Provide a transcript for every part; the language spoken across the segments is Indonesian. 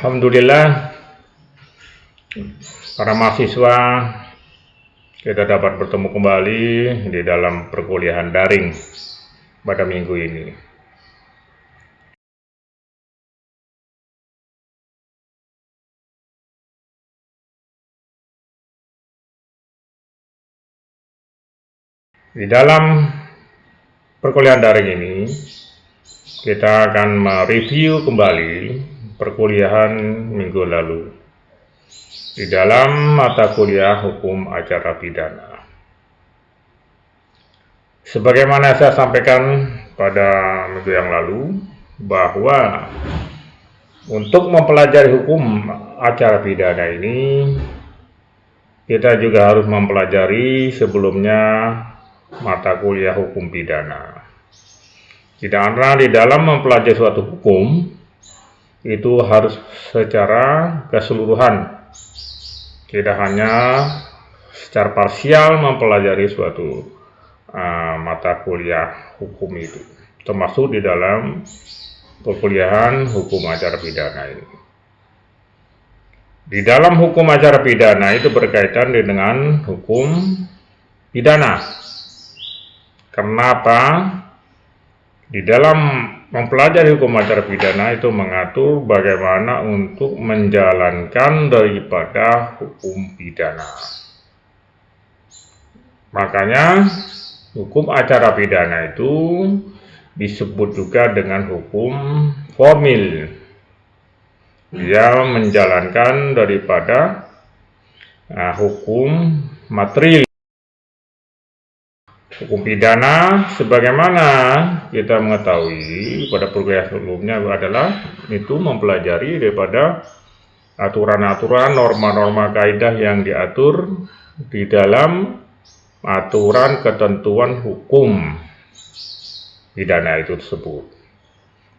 Alhamdulillah, para mahasiswa kita dapat bertemu kembali di dalam perkuliahan daring pada minggu ini. Di dalam perkuliahan daring ini, kita akan mereview kembali perkuliahan minggu lalu di dalam mata kuliah hukum acara pidana. Sebagaimana saya sampaikan pada minggu yang lalu, bahwa untuk mempelajari hukum acara pidana ini, kita juga harus mempelajari sebelumnya mata kuliah hukum pidana. Karena di dalam mempelajari suatu hukum, itu harus secara keseluruhan, tidak hanya secara parsial mempelajari suatu mata kuliah hukum itu, termasuk di dalam perkuliahan hukum acara pidana ini. Di dalam hukum acara pidana itu berkaitan dengan hukum pidana. Kenapa? Di dalam mempelajari hukum acara pidana itu mengatur bagaimana untuk menjalankan daripada hukum pidana. Makanya hukum acara pidana itu disebut juga dengan hukum formil. Dia menjalankan daripada hukum material. Hukum pidana sebagaimana kita mengetahui pada perkuliahan sebelumnya adalah itu mempelajari daripada aturan-aturan, norma-norma kaidah yang diatur di dalam aturan ketentuan hukum pidana itu tersebut.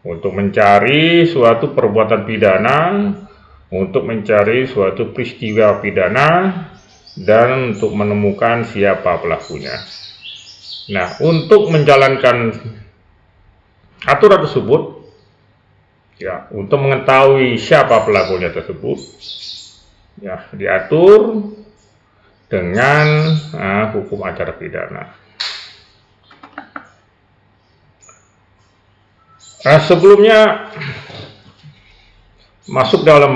Untuk mencari suatu perbuatan pidana, untuk mencari suatu peristiwa pidana, dan untuk menemukan siapa pelakunya. Nah, untuk menjalankan aturan tersebut, ya, untuk mengetahui siapa pelakunya tersebut, ya, diatur dengan hukum acara pidana. Sebelumnya masuk dalam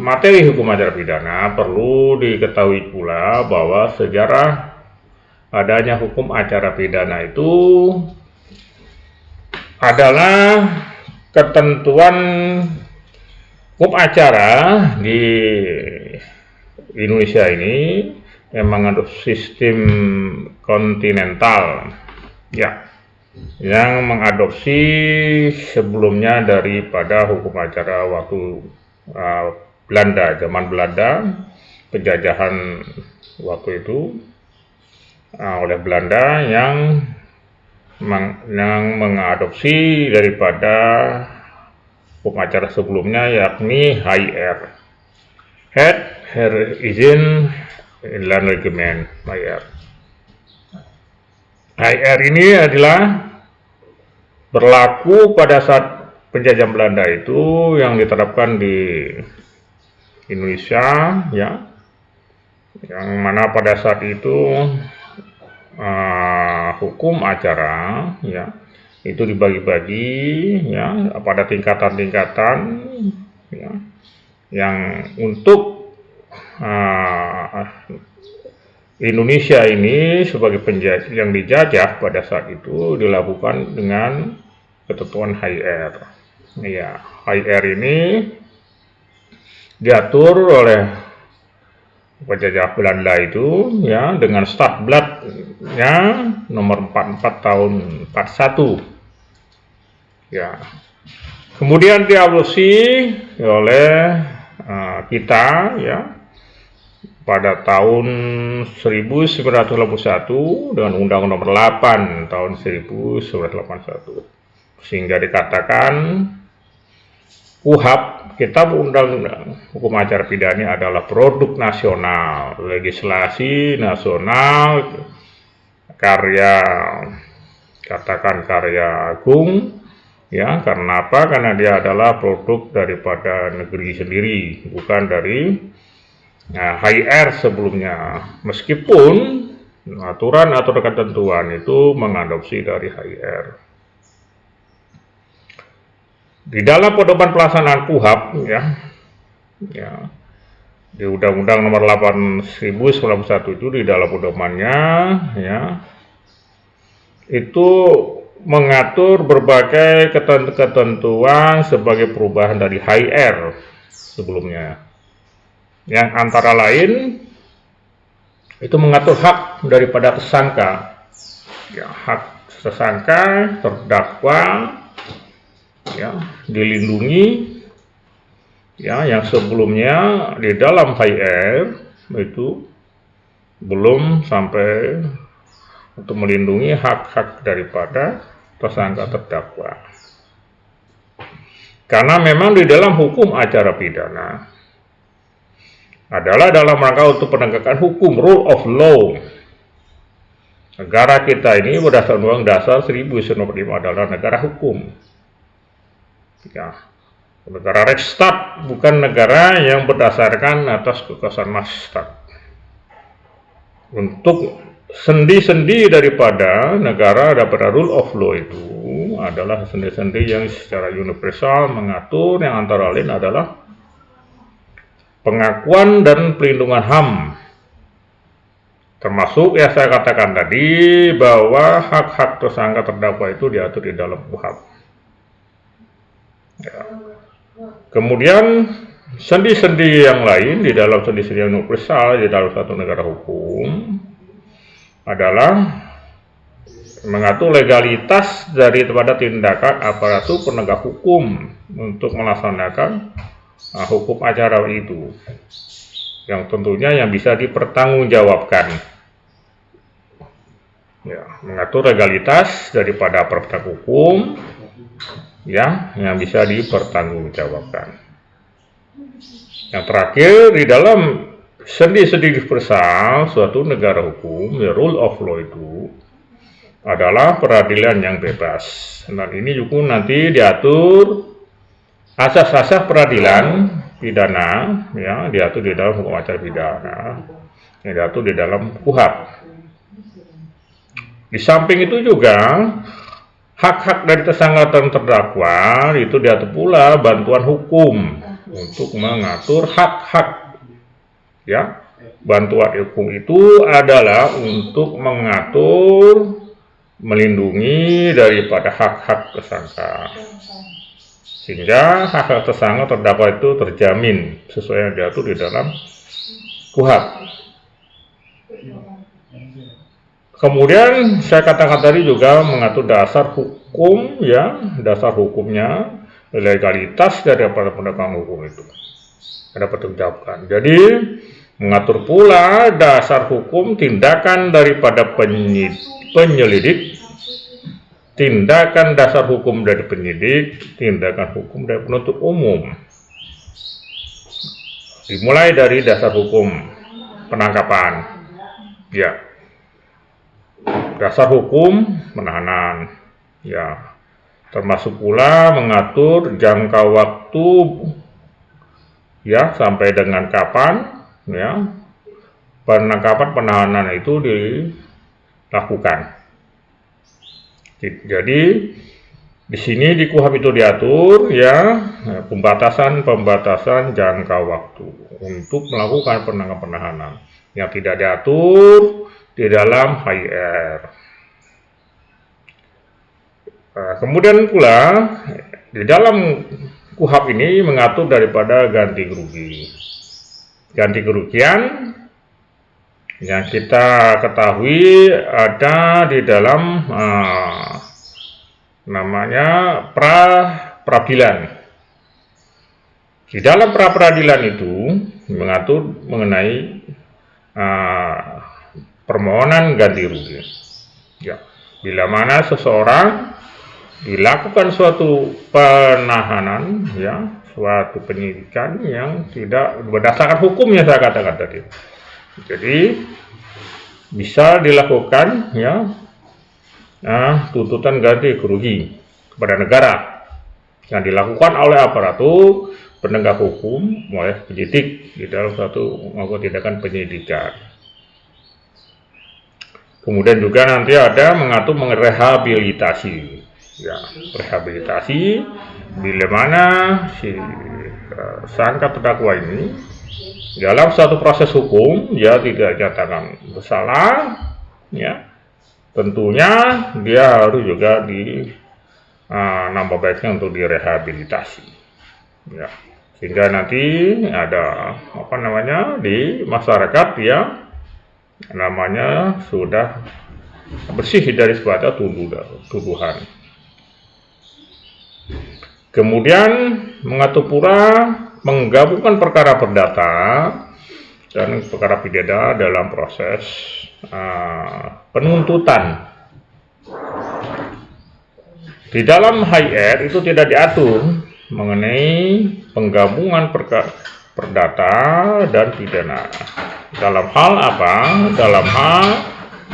materi hukum acara pidana, perlu diketahui pula bahwa sejarah adanya hukum acara pidana itu adalah ketentuan hukum acara di Indonesia ini yang mengandung sistem kontinental, ya, yang mengadopsi sebelumnya daripada hukum acara waktu Belanda, zaman Belanda, penjajahan waktu itu oleh Belanda yang mengadopsi daripada hukum acara sebelumnya, yakni HR, Het Herizin Landregement HR. HR ini adalah berlaku pada saat penjajahan Belanda itu yang diterapkan di Indonesia, ya, yang mana pada saat itu hukum acara, ya, itu dibagi-bagi, ya, pada tingkatan-tingkatan, ya, yang untuk Indonesia ini sebagai penjajah yang dijajah pada saat itu dilakukan dengan ketentuan HR. Ya, HR ini diatur oleh penjajah Belanda itu, ya, dengan Stadblad-nya nomor 44 tahun 41. Ya. Kemudian diadopsi oleh kita, ya, pada tahun 1981 dengan Undang Nomor 8 tahun 1981, sehingga dikatakan KUHP, Kitab Undang-Undang Hukum Acara Pidana, adalah produk nasional, legislasi nasional, karya, katakan karya agung Ya, karena apa? Karena dia adalah produk daripada negeri sendiri, bukan dari HR sebelumnya. Meskipun aturan atau ketentuan itu mengadopsi dari HR. Di dalam pedoman pelaksanaan KUHP ya, di Undang-Undang Nomor 8 1991 itu di dalam pedomannya ya itu mengatur berbagai ketentuan sebagai perubahan dari HR sebelumnya, yang antara lain itu mengatur hak daripada tersangka, ya, hak tersangka terdakwa ya dilindungi ya, yang sebelumnya di dalam HR itu belum sampai untuk melindungi hak-hak daripada tersangka terdakwa. Karena memang di dalam hukum acara pidana adalah dalam rangka untuk penegakan hukum, rule of law. Negara kita ini berdasarkan Undang Dasar 1945 adalah negara hukum. Ya, negara Rechtsstaat, bukan negara yang berdasarkan atas kekuasaan Majestuat. Untuk sendi-sendi daripada negara daripada rule of law itu adalah sendi-sendi yang secara universal mengatur, yang antara lain adalah pengakuan dan pelindungan HAM, termasuk ya saya katakan tadi bahwa hak-hak tersangka terdakwa itu diatur di dalam KUHP ya. Kemudian sendi-sendi yang lain di dalam sendi-sendi yang universal di dalam satu negara hukum adalah mengatur legalitas daripada tindakan aparatur penegak hukum untuk melaksanakan hukum acara itu, yang tentunya yang bisa dipertanggungjawabkan. Ya, mengatur legalitas daripada penegak hukum ya yang bisa dipertanggungjawabkan. Yang terakhir di dalam sendi-sendi universal suatu negara hukum, ya, rule of law itu adalah peradilan yang bebas. Dan ini juga nanti diatur asas-asas peradilan pidana, ya, diatur di dalam hukum acara pidana, yang diatur di dalam KUHP. Di samping itu juga hak-hak dari tersangka dan terdakwa itu diatur pula bantuan hukum untuk mengatur hak-hak. Ya, bantuan hukum itu adalah untuk mengatur, melindungi daripada hak-hak tersangka, sehingga hak-hak tersangka terdakwa itu terjamin sesuai yang diatur di dalam KUHP. Kemudian saya katakan tadi juga mengatur dasar hukum, ya, dasar hukumnya, legalitas daripada penegakan hukum itu dapat diucapkan. Jadi mengatur pula dasar hukum tindakan daripada penyelidik, tindakan dasar hukum dari penyidik, tindakan hukum dari penuntut umum. Dimulai dari dasar hukum penangkapan, ya, dasar hukum penahanan, ya, termasuk pula mengatur jangka waktu, ya, sampai dengan kapan, ya, penangkapan penahanan itu dilakukan. Jadi di sini di KUHP itu diatur, ya, pembatasan jangka waktu untuk melakukan penangkapan penahanan yang tidak diatur di dalam HR. Kemudian pula di dalam KUHP ini mengatur daripada ganti rugi. Ganti kerugian yang kita ketahui ada di dalam namanya pra-peradilan. Di dalam pra-peradilan itu mengatur mengenai permohonan ganti rugi. Ya, bila mana seseorang dilakukan suatu penahanan, ya, suatu penyidikan yang tidak berdasarkan hukumnya saya katakan tadi. Jadi bisa dilakukan, ya, tuntutan ganti kerugi kepada negara. yang dilakukan oleh aparatur penegak hukum oleh penyidik di dalam suatu melakukan tindakan penyidikan. Kemudian juga nanti ada mengatur merehabilitasi, ya, rehabilitasi bila mana si sangka terdakwa ini dalam suatu proses hukum dia tidak dinyatakan bersalah, ya, tentunya dia harus juga nambah baiknya untuk direhabilitasi, ya, sehingga nanti ada di masyarakat ya namanya sudah bersih dari sebuah tuduhan. Kemudian mengatur pula menggabungkan perkara perdata dan perkara pidana dalam proses penuntutan. Di dalam HIR itu tidak diatur mengenai penggabungan perkara perdata dan pidana. Dalam hal apa? Dalam hal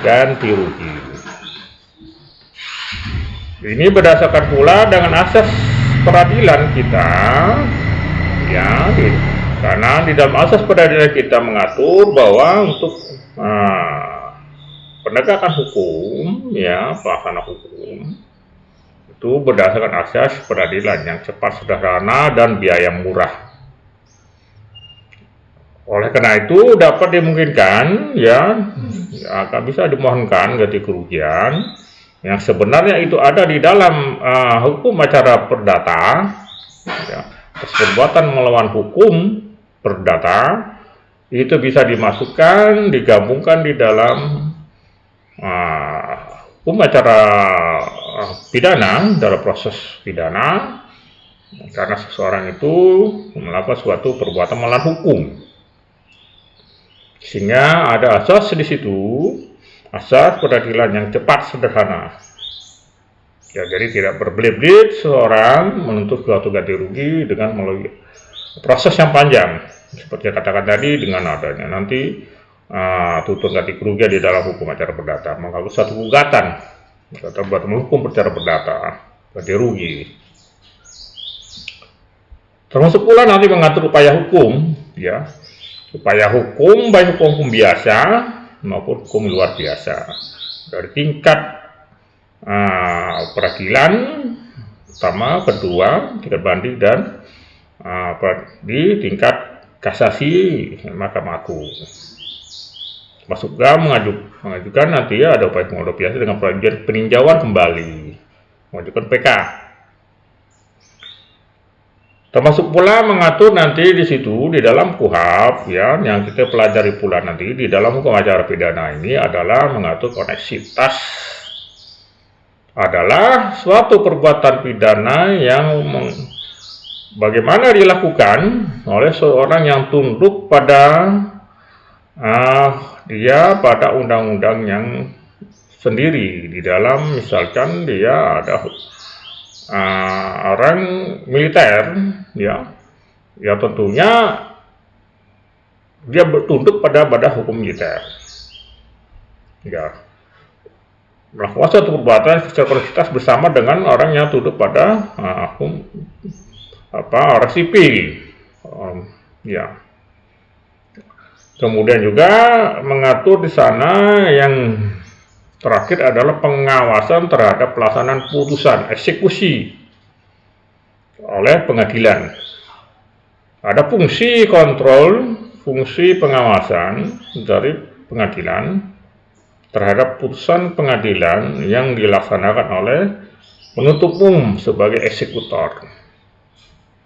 ganti rugi. Ini berdasarkan pula dengan asas peradilan kita, ya, karena di dalam asas peradilan kita mengatur bahwa untuk penegakan hukum, ya, pelaksana hukum itu berdasarkan asas peradilan yang cepat, sederhana, dan biaya murah. Oleh karena itu dapat dimungkinkan, ya, akan bisa dimohonkan ganti kerugian yang sebenarnya itu ada di dalam hukum acara perdata, ya, perbuatan melawan hukum perdata itu bisa dimasukkan, digabungkan di dalam hukum acara pidana dalam proses pidana karena seseorang itu melakukan suatu perbuatan melawan hukum. Sehingga ada asas di situ, asas peradilan yang cepat, sederhana. Ya, jadi tidak berbelit-belit seorang menuntut suatu ganti rugi dengan melalui proses yang panjang. Seperti yang katakan tadi, dengan adanya nanti tuntut ganti kerugian di dalam hukum acara perdata, mengatur satu gugatan atau hukum acara perdata ganti rugi. Termasuk pula nanti mengatur upaya hukum, ya. Upaya hukum baik hukum biasa maupun hukum luar biasa dari tingkat peradilan pertama, kedua, tingkat banding, dan di tingkat kasasi Mahkamah Agung. Masuk juga mengajukan nanti ya ada upaya hukum luar biasa dengan peninjauan kembali, mengajukan PK. Termasuk pula mengatur nanti di situ di dalam KUHP, ya, yang kita pelajari pula nanti di dalam hukum acara pidana ini adalah mengatur koneksitas adalah suatu perbuatan pidana yang bagaimana dilakukan oleh seorang yang tunduk pada dia pada undang-undang yang sendiri. Di dalam misalkan dia ada orang militer, ya tentunya dia bertunduk pada hukum militer, ya, melakukan suatu perbuatan secara koneksitas bersama dengan orang yang tunduk pada hukum orang sipil, ya. Kemudian juga mengatur di sana yang terakhir adalah pengawasan terhadap pelaksanaan putusan eksekusi oleh pengadilan. Ada fungsi kontrol, fungsi pengawasan dari pengadilan terhadap putusan pengadilan yang dilaksanakan oleh penuntut umum sebagai eksekutor.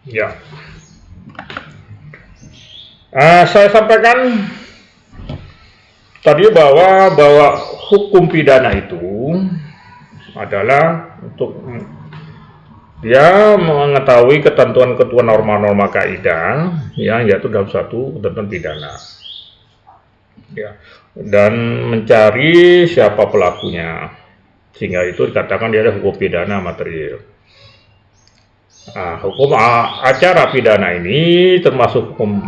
Ya, saya sampaikan tadi bahwa hukum pidana itu adalah untuk dia mengetahui ketentuan-ketentuan norma-norma kaidah yang yaitu dalam suatu ketentuan pidana, ya, dan mencari siapa pelakunya, sehingga itu dikatakan dia ada hukum pidana material. Hukum acara pidana ini termasuk hukum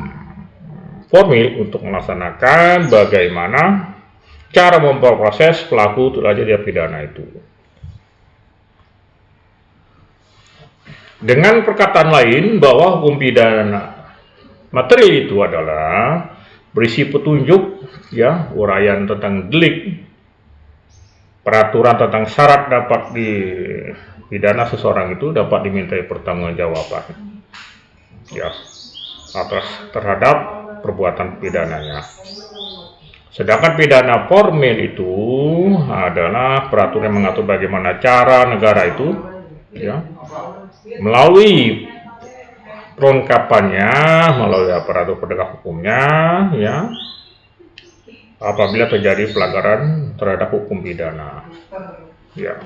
formil untuk melaksanakan bagaimana cara memproses pelaku tindak pidana itu. Dengan perkataan lain bahwa hukum pidana materi itu adalah berisi petunjuk, ya, uraian tentang delik, peraturan tentang syarat dapat dipidana seseorang itu dapat dimintai pertanggungjawaban, ya, atas terhadap perbuatan pidananya. Sedangkan pidana formil itu adalah peraturan yang mengatur bagaimana cara negara itu, ya, melalui perlengkapannya, melalui aparatur penegak hukumnya, ya, apabila terjadi pelanggaran terhadap hukum pidana, ya.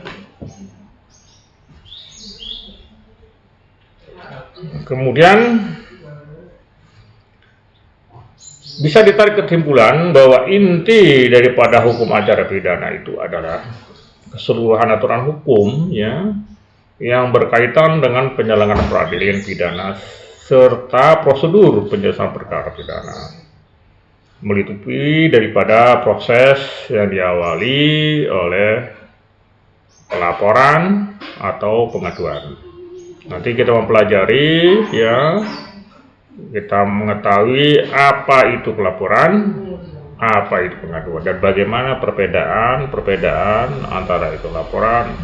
Kemudian bisa ditarik kesimpulan bahwa inti daripada hukum acara pidana itu adalah keseluruhan aturan hukum, ya, yang berkaitan dengan penyelenggaraan peradilan pidana serta prosedur penyelesaian perkara pidana, meliputi daripada proses yang diawali oleh pelaporan atau pengaduan. Nanti kita mempelajari, ya, kita mengetahui apa itu pelaporan, apa itu pengaduan, dan bagaimana perbedaan antara itu laporan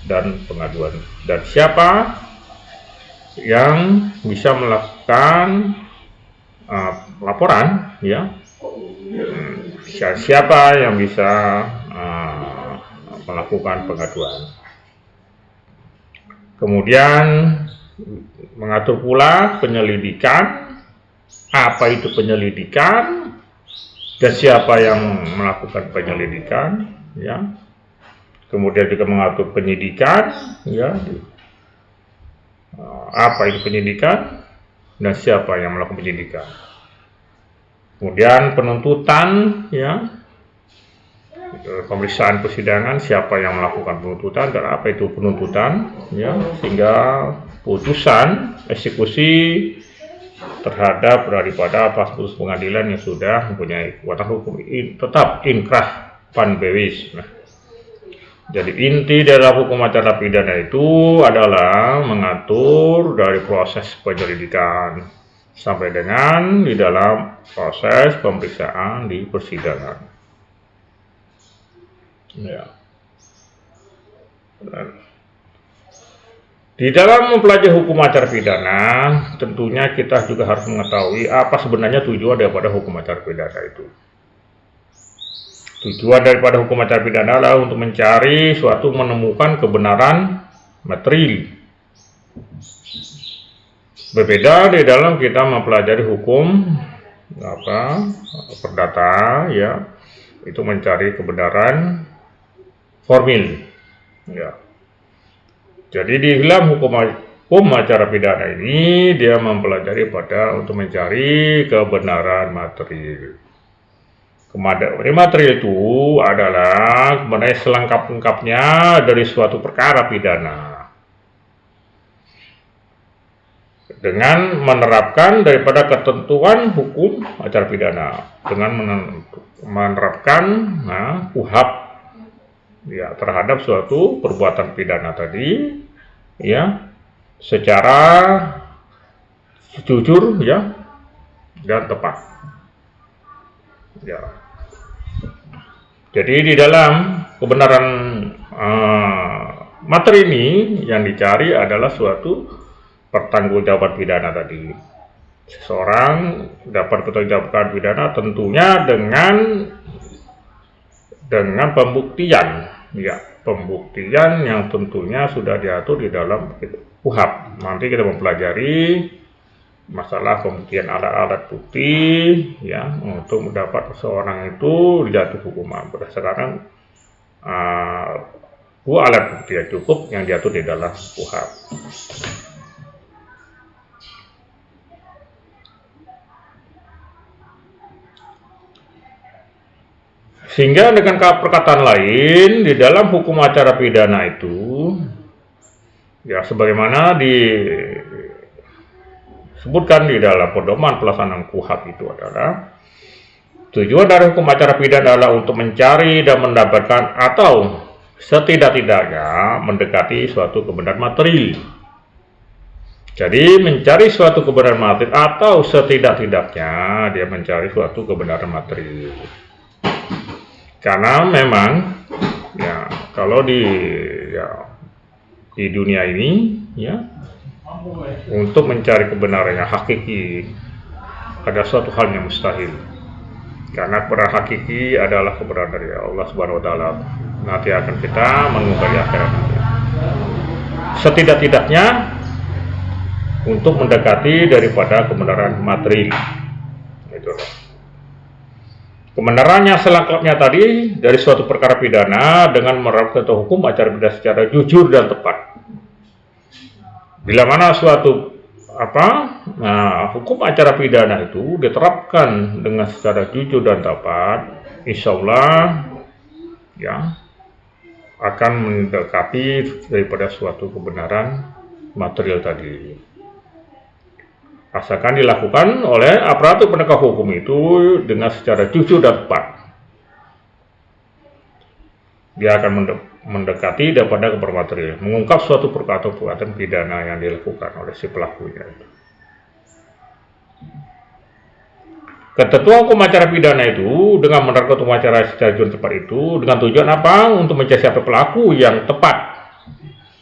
dan pengaduan, dan siapa yang bisa melakukan laporan, ya, siapa yang bisa melakukan pengaduan. Kemudian mengatur pula penyelidikan, apa itu penyelidikan dan siapa yang melakukan penyelidikan, ya. Kemudian juga mengatur penyidikan, ya, apa itu penyidikan dan siapa yang melakukan penyidikan. Kemudian penuntutan, ya, pemeriksaan persidangan, siapa yang melakukan penuntutan dan apa itu penuntutan, ya, sehingga putusan eksekusi terhadap daripada putusan pengadilan yang sudah mempunyai kekuatan hukum tetap inkrah pan bewis. Nah, jadi inti dalam hukum acara pidana itu adalah mengatur dari proses penyelidikan sampai dengan di dalam proses pemeriksaan di persidangan. Ya. Di dalam mempelajari hukum acara pidana, tentunya kita juga harus mengetahui apa sebenarnya tujuan daripada hukum acara pidana itu. Tujuan daripada hukum acara pidana adalah untuk mencari menemukan kebenaran materi. Berbeda di dalam kita mempelajari hukum perdata, ya, itu mencari kebenaran formil, ya. Jadi di dalam hukum acara pidana ini dia mempelajari untuk mencari kebenaran materi. Kebenaran materi itu adalah kebenaran selengkap-lengkapnya dari suatu perkara pidana dengan menerapkan daripada ketentuan hukum acara pidana, dengan menerapkan KUHP, ya, terhadap suatu perbuatan pidana tadi, ya, secara jujur, ya, dan tepat, ya. Jadi di dalam kebenaran materi ini yang dicari adalah suatu pertanggungjawaban pidana tadi. Seseorang dapat pertanggungjawaban pidana tentunya dengan pembuktian, ya, pembuktian yang tentunya sudah diatur di dalam KUHP. Nanti kita mempelajari masalah pembuktian alat-alat bukti, ya, untuk mendapat seseorang itu dijatuh hukuman berdasarkan dua alat bukti yang cukup yang diatur di dalam KUHP. Sehingga dengan perkataan lain di dalam hukum acara pidana itu, ya, sebagaimana disebutkan di dalam pedoman pelaksanaan KUHP itu adalah tujuan dari hukum acara pidana adalah untuk mencari dan mendapatkan atau setidak-tidaknya mendekati suatu kebenaran materi Jadi mencari suatu kebenaran materi atau setidak-tidaknya dia mencari suatu kebenaran materi. Karena memang ya kalau di dunia ini ya untuk mencari kebenaran yang hakiki ada suatu hal yang mustahil. Karena kebenaran hakiki adalah kebenaran dari Allah Subhanahu wa taala. Nanti akan kita menemukan di akhirat nanti. Setidak-tidaknya untuk mendekati daripada kebenaran materi. Itu. Kebenarannya selengkapnya tadi dari suatu perkara pidana dengan menerapkan hukum acara pidana secara jujur dan tepat. Bila mana suatu hukum acara pidana itu diterapkan dengan secara jujur dan tepat, insya Allah ya akan mendekati daripada suatu kebenaran material tadi. Asalkan dilakukan oleh aparatur penegak hukum itu dengan secara jujur dan tepat, dia akan mendekati daripada kebenaran material, mengungkap suatu perbuatan pidana yang dilakukan oleh si pelakunya. Ketentuan hukum acara pidana itu dengan menerapkan hukum acara secara jujur tepat itu dengan tujuan apa? Untuk mencari siapa pelaku yang tepat,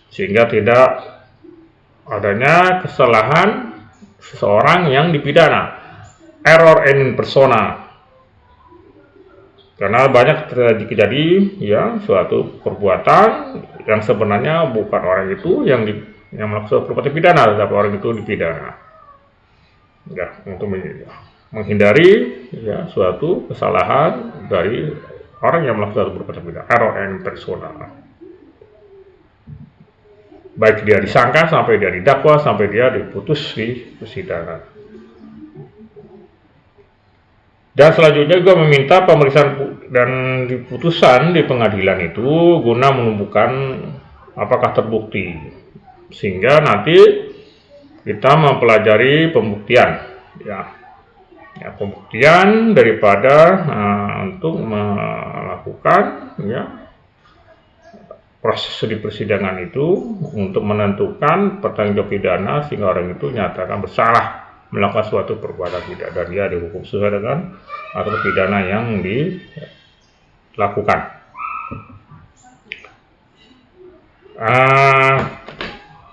sehingga tidak adanya kesalahan seseorang yang dipidana, error in persona. Karena banyak terjadi ya suatu perbuatan yang sebenarnya bukan orang itu yang melakukan perbuatan pidana, tetapi orang itu dipidana. Ya, untuk menghindari ya suatu kesalahan dari orang yang melakukan perbuatan pidana, error in persona. Baik dia disangka sampai dia didakwa sampai dia diputus di persidangan. Dan selanjutnya juga meminta pemeriksaan dan putusan di pengadilan itu guna menumbuhkan apakah terbukti, sehingga nanti kita mempelajari pembuktian ya pembuktian daripada untuk melakukan ya proses di persidangan itu untuk menentukan pertanggungjawab pidana sehingga orang itu nyatakan bersalah melakukan suatu perbuatan pidana dan dia dihukum sesuai dengan atau pidana yang dilakukan.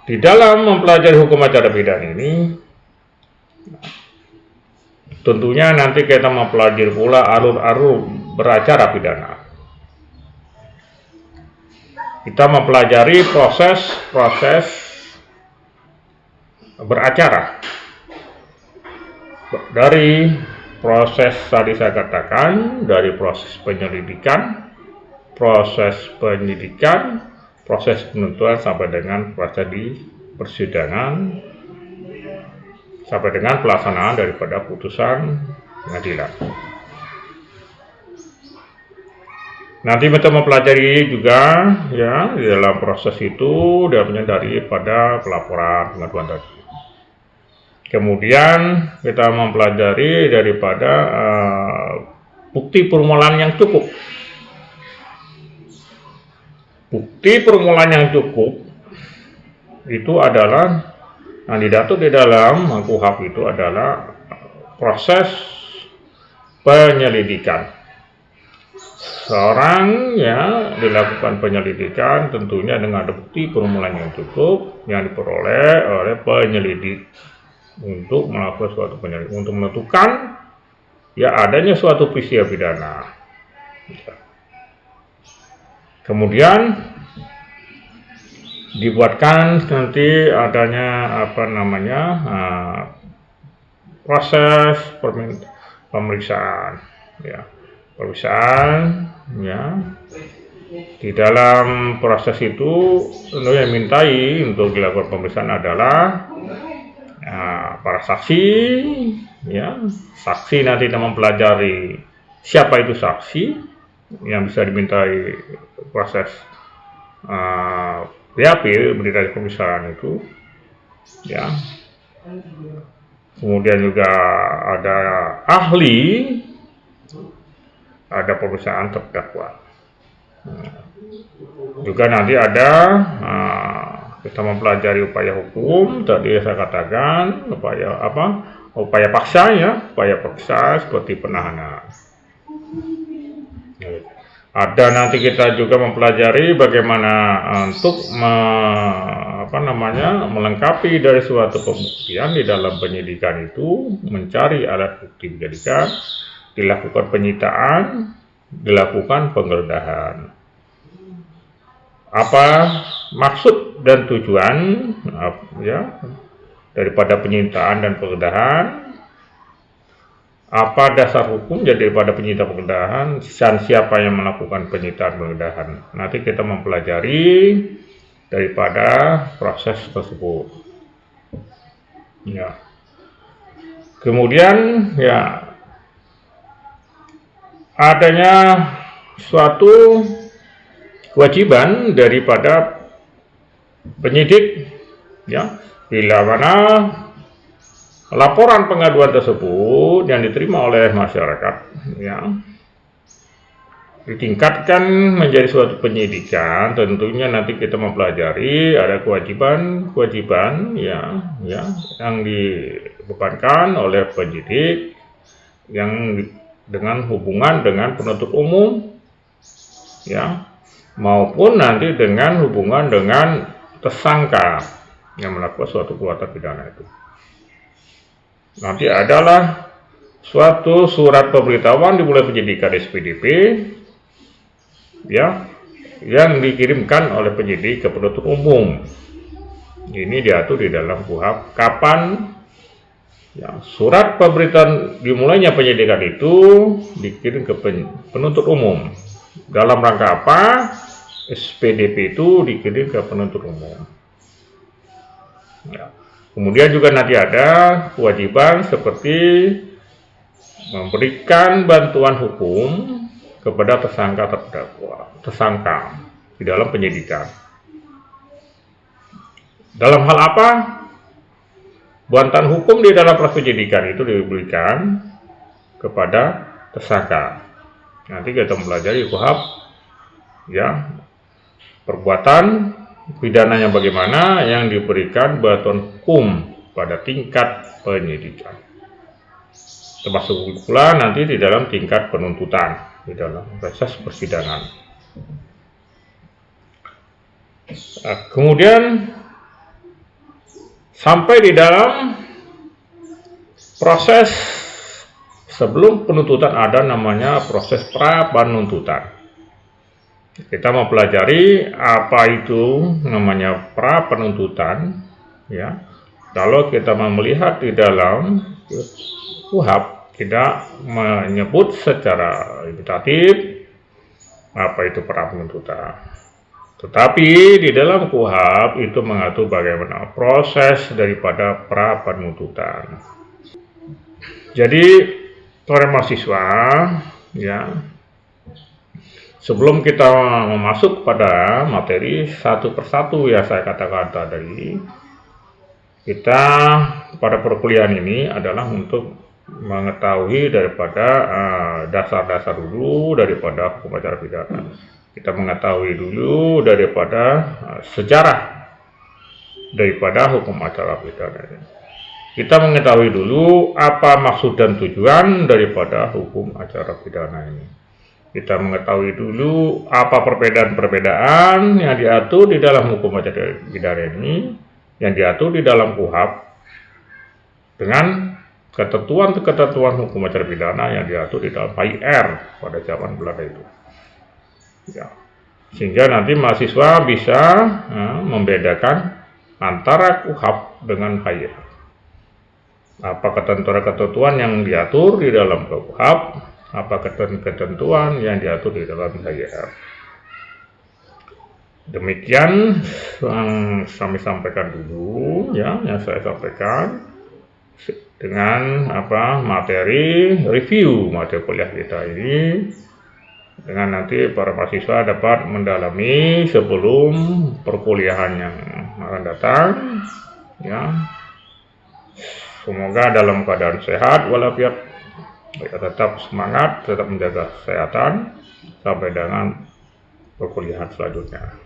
Di dalam mempelajari hukum acara pidana ini, tentunya nanti kita mempelajari pula alur-alur beracara pidana. Kita mempelajari proses beracara. Dari proses tadi saya katakan, dari proses penyelidikan, proses penentuan sampai dengan proses di persidangan, sampai dengan pelaksanaan daripada putusan pengadilan. Nanti kita mempelajari juga ya di dalam proses itu daripada pelaporan pengaduan tadi. Kemudian kita mempelajari daripada bukti permulaan yang cukup. Bukti permulaan yang cukup itu adalah yang diatur di dalam KUHP itu adalah proses penyelidikan. Seorang ya dilakukan penyelidikan tentunya dengan bukti permulaan yang cukup yang diperoleh oleh penyelidik untuk melakukan suatu penyelidikan untuk menentukan ya adanya suatu peristiwa pidana. Kemudian dibuatkan nanti adanya proses pemeriksaan ya. Pemeriksaan ya. Di dalam proses itu tentu yang mintai untuk dilakukan pemeriksaan adalah para saksi ya. Saksi nanti mempelajari siapa itu saksi yang bisa dimintai proses BAP berita pemeriksaan itu ya. Kemudian juga ada ahli, ada pemeriksaan terdakwa. Juga nanti ada Kita mempelajari upaya hukum, tadi saya katakan upaya paksa ya, upaya paksa seperti penahanan. Ada nanti kita juga mempelajari bagaimana untuk melengkapi dari suatu pembuktian di dalam penyidikan itu, mencari alat bukti penyidikan, dilakukan penyitaan, dilakukan penggeledahan. Apa maksud dan tujuan ya daripada penyitaan dan penggeledahan? Apa dasar hukum jadi daripada penyitaan penggeledahan, dan siapa yang melakukan penyitaan penggeledahan? Nanti kita mempelajari daripada proses tersebut. Ya. Kemudian ya adanya suatu kewajiban daripada penyidik ya, bila mana laporan pengaduan tersebut yang diterima oleh masyarakat ya ditingkatkan menjadi suatu penyidikan, tentunya nanti kita mempelajari ada kewajiban ya yang dibebankan oleh penyidik yang dengan hubungan dengan penuntut umum ya, maupun nanti dengan hubungan dengan tersangka yang melakukan suatu perbuatan pidana itu. Nanti adalah suatu surat pemberitahuan dimulai penyidikan SPDP ya, yang dikirimkan oleh penyidik ke penuntut umum. Ini diatur di dalam KUHP kapan ya, surat pemberitahuan dimulainya penyidikan itu dikirim ke penuntut umum. Dalam rangka apa? SPDP itu dikirim ke penuntut umum. Ya. Kemudian juga nanti ada kewajiban seperti memberikan bantuan hukum kepada tersangka di dalam penyidikan. Dalam hal apa? Bantuan hukum di dalam proses penyidikan itu diberikan kepada tersangka. Nanti kita mempelajari KUHP ya, perbuatan pidananya bagaimana yang diberikan bantuan hukum pada tingkat penyidikan. Termasuk pula nanti di dalam tingkat penuntutan, di dalam proses persidangan. Kemudian sampai di dalam proses sebelum penuntutan ada namanya proses pra penuntutan. Kita mempelajari apa itu namanya pra penuntutan ya. Kalau kita melihat di dalam KUHP tidak menyebut secara limitatif apa itu pra penuntutan. Tetapi di dalam KUHP itu mengatur bagaimana proses daripada pra penuntutan. Jadi para mahasiswa ya, sebelum kita masuk pada materi satu persatu ya saya katakan tadi, kita pada perkuliahan ini adalah untuk mengetahui daripada dasar-dasar dulu daripada hukum acara pidana. Kita mengetahui dulu daripada sejarah daripada hukum acara pidana ini. Kita mengetahui dulu apa maksud dan tujuan daripada hukum acara pidana ini. Kita mengetahui dulu apa perbedaan-perbedaan yang diatur di dalam hukum acara pidana ini, yang diatur di dalam KUHP dengan ketentuan-ketentuan hukum acara pidana yang diatur di dalam HIR pada zaman Belanda itu. Ya. Sehingga nanti mahasiswa bisa membedakan antara KUHP dengan HIR. Apa ketentuan-ketentuan yang diatur di dalam KUHP, apa ketentuan yang diatur di dalam HIR. Demikian yang kami sampaikan dulu ya, yang saya sampaikan dengan materi review materi kuliah kita ini, dengan nanti para mahasiswa dapat mendalami sebelum perkuliahan yang akan datang ya. Semoga dalam keadaan sehat walafiat, tetap semangat, tetap menjaga kesehatan sampai dengan perkuliahan selanjutnya.